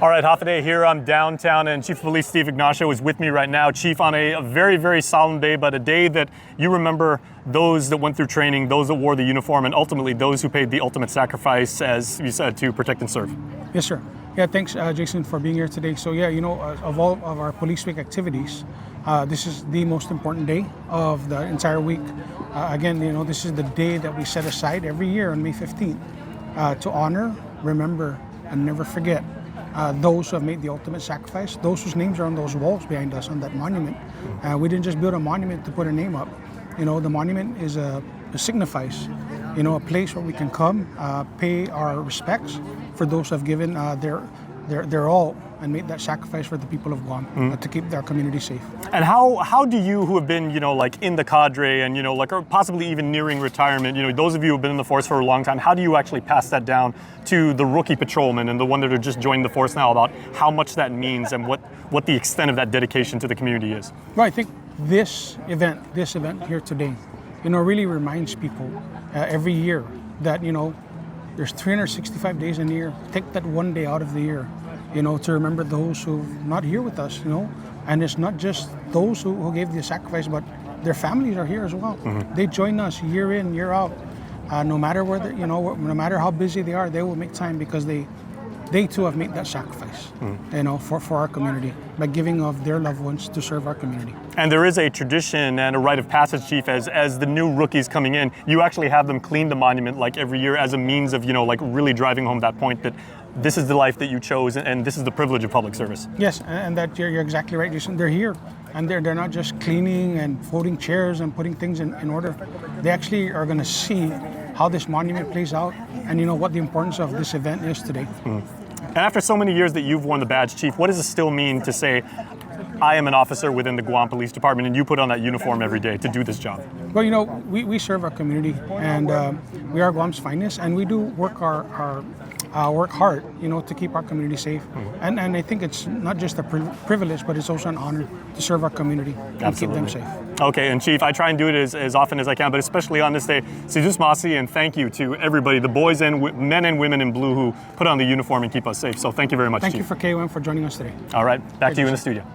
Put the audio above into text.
All right, half a day here. I'm downtown, and Chief of Police Steve Ignacio is with me right now. Chief, on a very, very solemn day, but a day that you remember those that went through training, those that wore the uniform, and ultimately those who paid the ultimate sacrifice, as you said, to protect and serve. Yes, sir. Yeah, thanks, Jason, for being here today. So yeah, of all of our Police Week activities, this is the most important day of the entire week. Again, this is the day that we set aside every year on May 15th to honor, remember, and never forget those who have made the ultimate sacrifice, those whose names are on those walls behind us on that monument. We didn't just build a monument to put a name up. The monument is signifies, a place where we can come, pay our respects for those who have given their all and made that sacrifice for the people of Guam to keep their community safe. And how do you, who have been, in the cadre and, or possibly even nearing retirement, those of you who have been in the force for a long time, how do you actually pass that down to the rookie patrolmen and the one that are just joining the force now about how much that means and what the extent of that dedication to the community is? Well, I think this event here today, really reminds people every year that, there's 365 days in a year. Take that one day out of the year, to remember those who are not here with us, And it's not just those who gave the sacrifice, but their families are here as well. They join us year in, year out. No matter where no matter how busy they are, they will make time because they too have made that sacrifice, for our community by giving of their loved ones to serve our community. And there is a tradition and a rite of passage, Chief, as the new rookies coming in, you actually have them clean the monument like every year as a means of, really driving home that point that this is the life that you chose and this is the privilege of public service. Yes, and that you're exactly right, Jason. They're here and they're not just cleaning and folding chairs and putting things in order. They actually are going to see how this monument plays out and what the importance of this event is today. And after so many years that you've worn the badge, Chief, what does it still mean to say, I am an officer within the Guam Police Department and you put on that uniform every day to do this job? Well, we serve our community and we are Guam's finest and we do work work hard, to keep our community safe. And I think it's not just a privilege, but it's also an honor to serve our community and keep them safe. Okay, and Chief, I try and do it as often as I can, but especially on this day, Sizus Masi, and thank you to everybody, the boys and men and women in blue who put on the uniform and keep us safe. So thank you very much, Thank Chief. you for KOM for joining us today. All right, back to you in the studio.